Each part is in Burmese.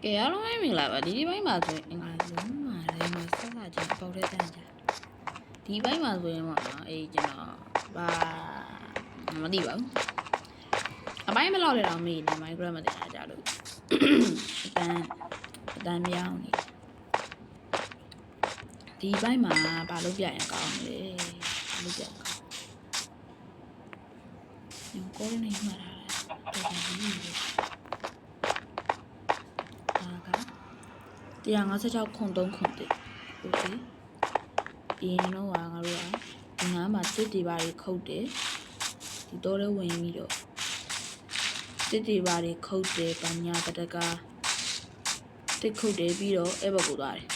ကဲအားလုံးပဲမင်္ဂလာပါဒီပိုင်းမှာဆိုရင်ငါလုံးမာလည်းမဆက်လာချင်ပေါက်တဲ့တန်းကြဒီပိုင်းမှာဆိုရင်ပေါ့နော်အေးကျွန်တော်ဘာမသိပါဘူးအပိုင်းမလောက်လည်းတော့မေးနေ Minecraft မတင်တာကြလို့အတန်းမြောင်းနေဒီပိုင်းမှာဘာလို့ပြရင်ကောင်းလဲလို့ပြကောင်းညကိုနေမှာလားတော်တော်ကြီး156ခု3ခုတည်းโอเคဒီရင်တော့ငါတို့ကဒီနားမှာတစ်တွေပါတွေခုတ်တယ်ဒီတော့လည်းဝင်ပြီးတော့တစ်တွေပါတွေခုတ်တယ်ဗညာတတကာတစ်ခုတ်တယ်ပြီးတော့အဲ့ဘက်ကိုသွားတယ်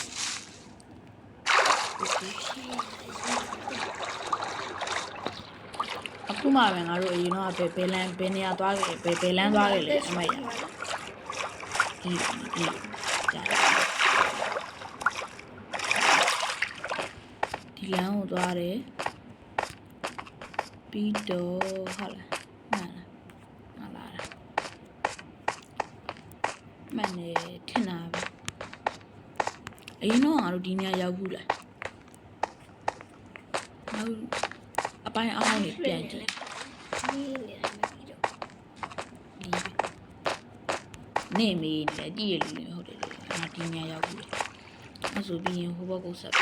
အခုမှပဲငါတို့အရင်တော့ဘယ်နေရာသွားခဲ့ဘယ်လမ်းသွားခဲ့လဲအမိုက်ရဒီကြားဒီလမ်းကိုသွားတယ်ပြီးတော့ဟုတ်လားမှန်လားမှန်တယ်ထင်တာပဲအရင်တော့ငါတို့ဒီနေရာရောက်ဘူးလားနောက်အပိုင်းအောင်နေပြန်ကြည့်နေမီနဲ့ကြည့်ရလို့ဟုတ်တယ်ငါဒီနေရာရောက်ဘူးလေအဲ့ဆိုပြီးရင်ဟိုဘက်ကိုဆက်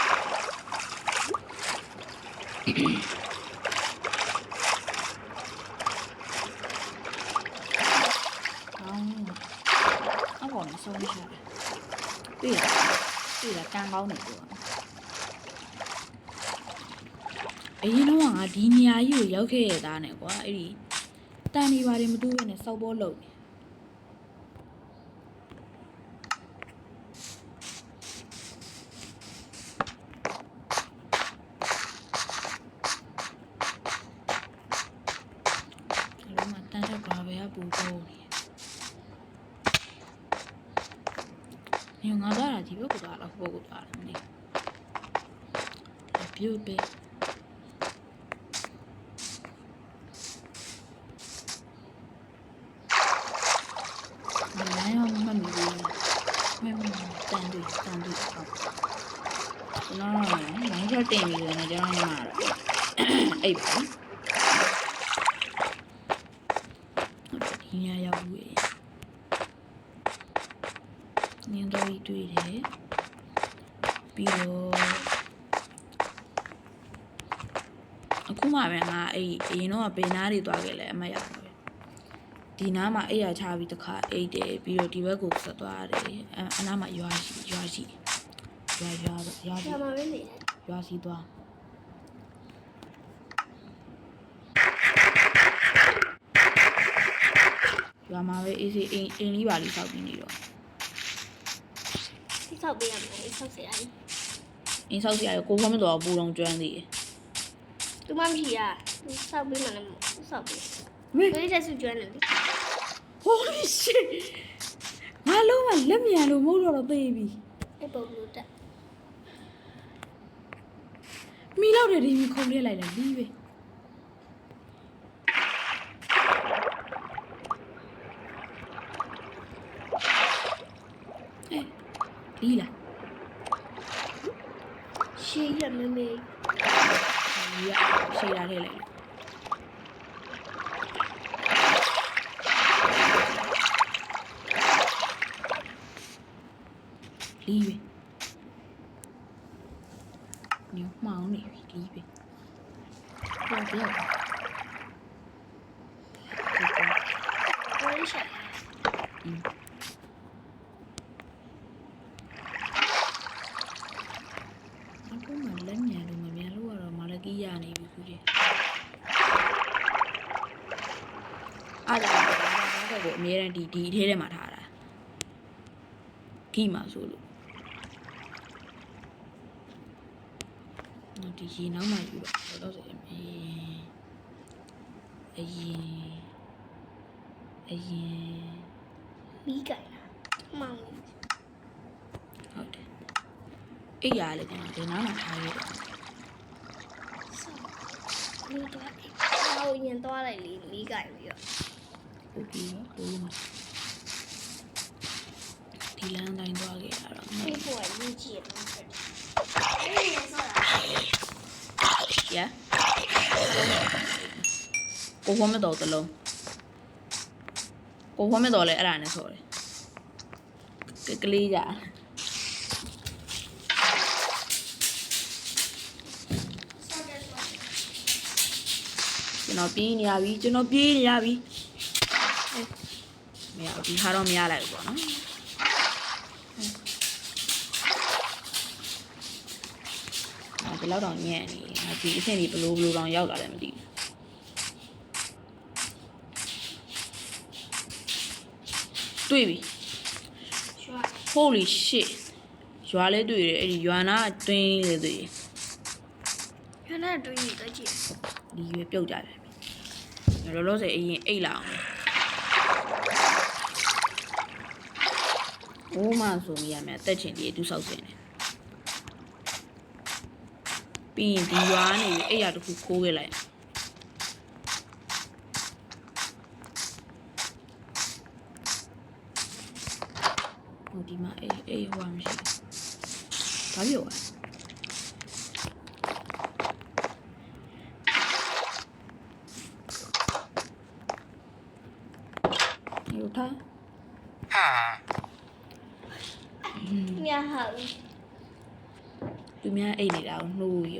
အကောင်နဲ့ဆုံးရှာတယ်တွေ့လားကံကောင်းနေတယ်အရင်တော့ငါဒီနေရာကြီးကိုရောက်ခဲ့ရတာနဲ့ကွာအဲ့ဒီတန်နေပါတယ်မတူးရနဲ့စောက်ပေါ်လုံးတန်းတော့ဘာပဲပူတော့နေငါသားတာဒီဘက်ကသွားလားဟိုဘက်ကသွားလားမသိပြုတ်ပဲမလိုင်းအောင်မမီဘူးမတန်တွေ့ဟုတ်ကျွန်တော်မိုင်းချတင်နေတယ်ကျွန်တော်ညမှာအိပ်ပါဒီညရောက်ဘူးနင်းတော့တွေ့တယ်ပြီးတော့အခုမှပဲငါအဲ့အရင်တော့ဘယ်နားတွေသွားခဲ့လဲအမရောက်ပဲဒီနားမှာအိပ်ရချပြီးတခါအိပ်တယ်ပြီးတော့ဒီဘက်ကိုဆက်သွားတယ်အနားမှာရွာရှိရွာမှာပဲနေရွာစီသွားရွာမှာပဲအေးစေးအိမ်လေးပါလေးစောက်ပြီးနေတော့ဆောက်ပေးရမယ်ဆောက်เสียရတယ်အိမ်ဆောက်เสียရကိုဖမတော်ပူတော့ကျွမ်းသေးတယ်သူမှမရှိရဆောက်ပေးမှလည်းဆောက်ပေးဘယ်တက်စုကျွမ်းတယ်လေ Holy shit ငါလုံးဝလက်မြန်လို့မဟုတ်တော့သေးပြီအဲ့ပုံလို့တက်မိလောက်တယ်ဒီမခုံလေးလိုက်တယ်လီးပဲလီးလားရှေးရမမေးရှေးလာထဲလိုက်လီးပဲညမောင်းနေပြီလီးပဲဟုတ်တယ်ဘယ်ရှာအခုမှလက်မြန်လို့မမြန်လို့ကတော့မလကီးရနေပြီခုကြီးအားကြောင့်ကိုအမြဲတမ်းဒီထဲထဲမှာထားတာခီးမှာဆိုလို့ဒီရေနောက်မှယူတော့ဆိုရင်အရင်မိကြလားမောင်ဟုတ်တယ်အိပ်ရလေကျွန်တော်ဒီနားမှာထားရတယ်မိတော့ဟိုရင်သွားလိုက်လေမိကြပြီးတော့โอเคလို့ဒီ ဒီလမ်းတိုင်းသွားခဲ့တာတော့ ဒီပေါ်ကရေးကြည့်ရတယ် ရကိုဖော်မတော်တလုံးကိုဖော်မတော်လဲအဲ့ဒါနဲ့ဆော်တယ်ကလေးကြကျွန်တော်ပြေးနေရပြီမရဘူးဒီဟာတော့မရလိုက်ဘူးပေါ့နော်ဒီလောက်တော့ညံ့နေဒီအဆင့်ကြီးဘလို့တောင်ရောက်လာတယ်မသိဘူးတွေ့ပြီ Holy shit ရွာလဲတွေ့တယ်အဲ့ဒီရွာနာအတွင်းလေတွေ့တယ် ခဏတွေ့ရတော့ကြည့် ဒီရွေပြုတ်ကြတယ်လောလောဆယ်အရင်အိတ်လာအောင်ဘိုးမဆိုမိရမယ်တက်ချင်ဒီအတူဆောက်စင်တယ်ပြီးရင်ဒီရွာနေအိတ်ရတစ်ခုခိုးခဲ့လိုက်ဟိုဒီမှာအေးဟိုမရှိဘာပြောလဲယူထား မြာဟာ သူများအိတ်နေတာကိုနှိုးရ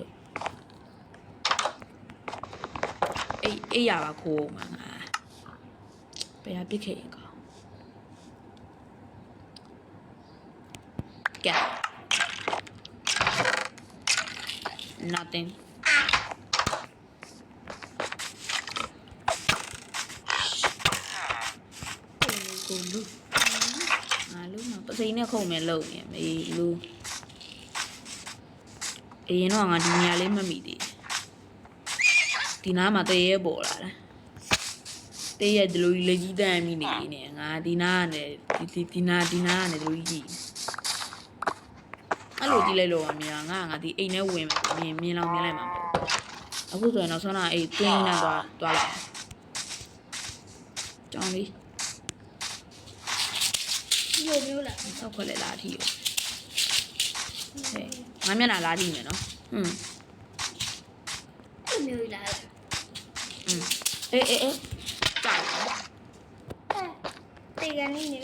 အိတ်ရပါခိုးမှာငါဘယ်ဟာပြစ်ခဲ့ရင်ကောင်းကဲ nothingကိုလူငါလူမပစိနဲ့ခုံမဲ့လုံနေမေးလူအရင်တော့ငါဒီနေရာလေးမမိသေးဒီနားမှာတရေပေါ်လာတယ်တရေဒီလိုလေကြီးတန်းမိနေနေငါဒီနားနဲ့ဒီနားနဲ့ဒီလိုကြီးအဲ့လိုကြည့်လိုက်လို့ငါဒီအိမ်ထဲဝင်မြင်လောက်မြင်လိုက်မှာမဟုတ်အခုဆိုရင်တော့ဆောနာအိမ်တွင်းနဲ့သွားလိုက်ကြောင်းလေးမျိုးလား ဆောက်ခွက်လေလာထီးဟဲ့ငါမျက်နှာလာထီးမယ်နော်မျိုးလားအေးကြောက်တေကနေနေ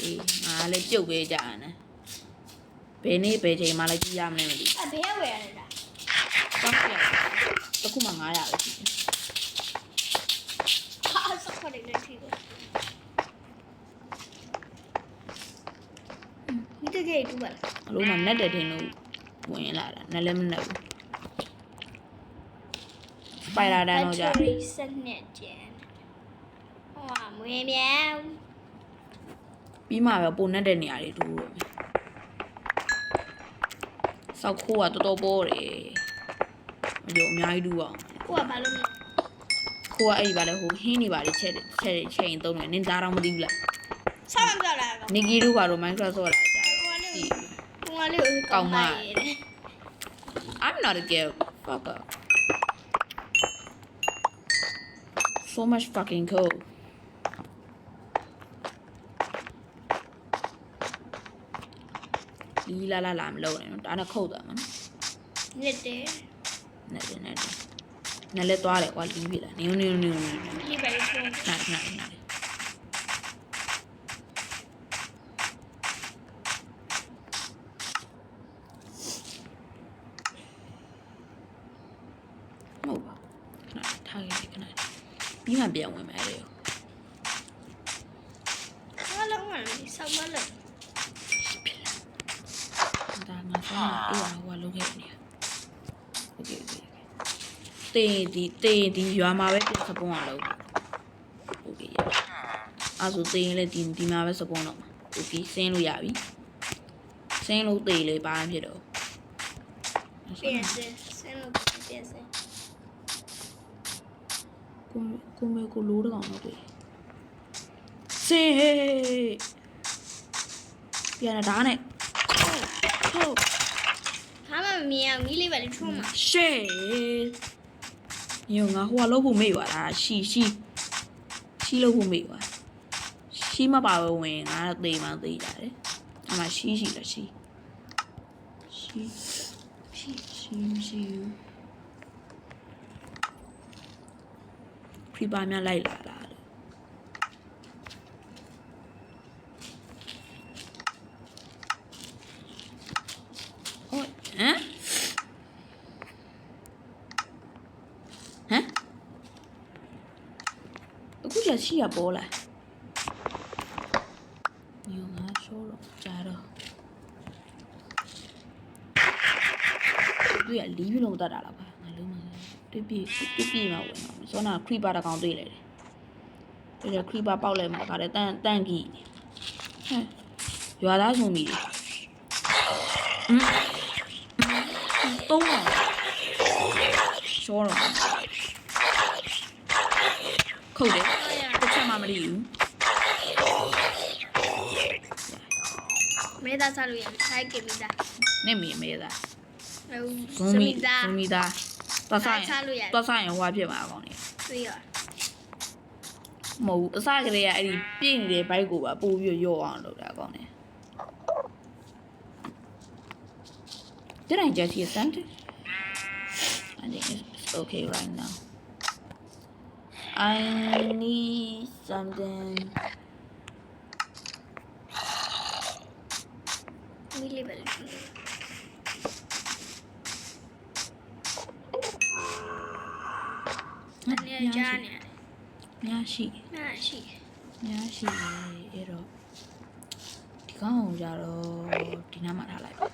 အေးငါလည်းပြုတ်ပေးကြရတယ်ဘယ်နေ့ဘယ်ချိန်မှလည်းကြည့်ရမလဲမသိဘူးဘယ်ဝယ်ရလဲတောင်းပြတခုမှ900ပဲရှိတယ်ဟာဆောက်ခွက်လေးထီးကိုဒီတကယ်တူပါလားအလုံးမနဲ့တဲ့ထင်လို့ဝင်လာတာနဲ့လည်းမနဲ့ဘူးစပိုင်ဒါတန်တော့ကြာစနစ်ကျန်ဟောမွေးမြောင်ပြီးမှပဲပုံနဲ့တဲ့နေရာတွေတူတော့မယ်စောက်ခိုးကတော်တော်ပေါ်တယ်မပြောအများကြီးတူအောင်ကိုကဘာလို့လဲခိုးကအဲ့ဒီပါလေဟိုဟင်းနေပါလေချက်ရင်သုံးတယ်နင်သားတော့မသိဘူးလားဆောင်းမပြောလားနီဂီတို့ကတော့ Minecraft ဆော့လာကြတယ်ကိုကလေးကောင်းပါရဲ့ I'm not a girl fuck up so much fucking cool လီလာမလုပ်နဲ့နော်ဒါနဲ့ခုတ်သွားမှာနစ်တယ်နဲ့လဲသွားတယ်ကွာလီးပြီလားနင်းဒီပဲလို့နာဟုတ်ပါထားခဲ့ခဏပြီးမှပြန်ဝင်မယ်အဲ့ဒါဘာလို့မလဲဆောက်မလဲဒါငါဆောင်းအေးဟိုလုပ်ခဲ့နေโอเคတေးရွာမှာပဲပြန်စပွန်အောင်လုပ်โอเคအဲ့ဆိုတေးလည်းဒီမှာပဲစပွန်တော့မှာโอเคဆင်းလို့ရပြီဆင်းလို့တေးလေဘာမှဖြစ်တော့ပြန်ဆင်းလို့ပြန်ဆင်းကိုမေကိုလိုးတော့တော့တွေ့စေပြန်လာဒါနဲ့ဟုတ်ဟာမမြင်အောင်မီးလေးပဲလေးထုံးမှာရှေ့ညငါဟိုကလို့ဖို့မေ့ပါလားရှီလို့ဖို့မေ့ပါရှီ ရှိမပါဘူးဝင်ငါသေမှသေကြတယ်အမှရှိလားရှိခရီးပါများလိုက်လာလားဟုတ်ဟမ်အခုကျရှိရပေါ်လာညငါရှိုးတော့ကြာတော့တွေ့ရလီးပြီးလုံးတတ်တာလားပါငါလုံးမတွေ့ပြမှာဝင်တော့စောနာခရီးပါတကောင်တွေ့လိုက်တယ်တွေ့ရခရီးပါပေါက်လိုက်မှာတခါတည်းတန့်ကြီးဟဲ့ရွာသားဆုံးပြီတုံးတော့ရှိုးတော့ခုတ်တယ်တစ်ချက်မှမရဘူးမဲသားစားလို့ရတယ်ဆိုင်ကမိသား နေမေသား ဇုံမီသား သွားဆိုင်ဟွာဖြစ်မှာအကောင်နေ တွေ့ရ မဟုတ်အစကတည်းကအဲ့ဒီပြည့်နေတဲ့ဘိုက်ကိုပါပို့ပြီးရော့အောင်လုပ်တာအကောင်နေ Did I just hear something? I think it's okay right now. I need something. မီလီဘယ်အနေကြားနေ များရှိ ရှိ အဲ့တော့ဒီကောင်ကိုကြတော့ဒီနားမှာထားလိုက်ပါ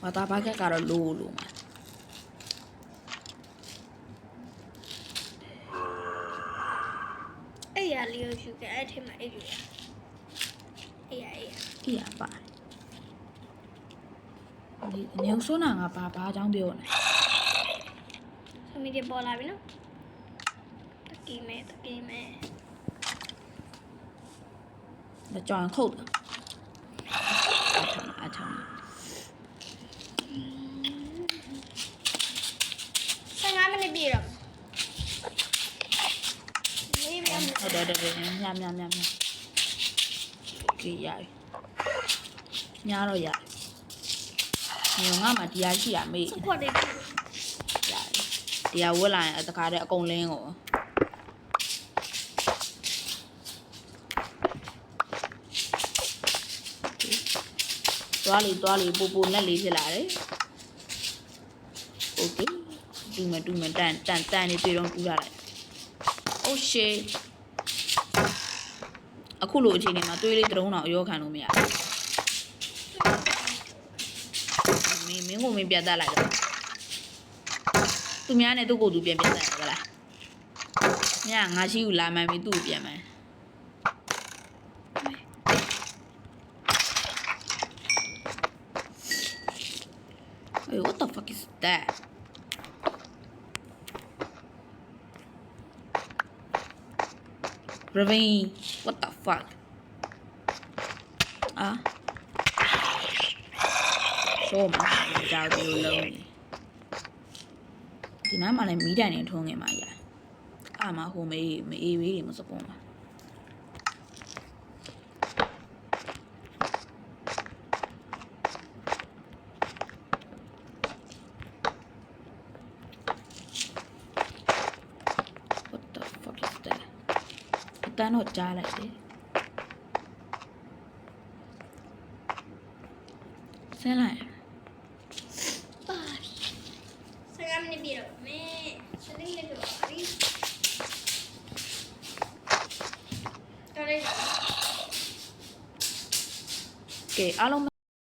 ဝါတာဘက်ကကတော့လိုမှာအဲ့ရလေးကိုယူခဲ့အဲ့ထဲမှာအဲ့လိုအေးပါဒီနေဆိုးနာငါဘာအကြောင်းပြောနေ သမီးတွေပေါ်လာပြီနော်တကီမဲ ဒါကြောင်ခုတ်တယ်အထောင်15မိနစ်ပြည့်တော့မေးမယ်ဟုတ်တယ်ညကြေးရညတော့ရညငါမှတရားရှိရမေး စပွတ်တွေ တရားဝက်လာရင်တခါတည်းအကုန်လင်းကိုသွားလေပိုနဲ့လေးဖြစ်လာတယ်โอเคတူမတန်နေပြေတော့တူလာလိုက်အိုးရှေအခုလိုအချိန်တွေမှာတွေးလေးတုံးတော့ရောခံလို့မရဘူးမင်းကိုပြတ်တတ်လိုက်တော့သူများနဲ့သူ့ကိုယ်သူပြန်တတ်တယ်ဗလားညငါရှိဦးလာမှန်ပြီသူ့ကိုပြန်မှန် Hey, what the fuck is that? Ravine, what the fuck? Show me how to do lonely. ဒီနားမှာလည်းမီးတိုင်နေထုံးငင်မှာရအာမဟိုမေးအေးဘေးတွေမစပုံပါတန်းတော့ကြားလိုက်တယ်ဆင်းလိုက်ပါ15မိနစ်ပြည့်တော့မဲ15မိနစ်တော့ပြီတော်လေးကဲအားလုံးမ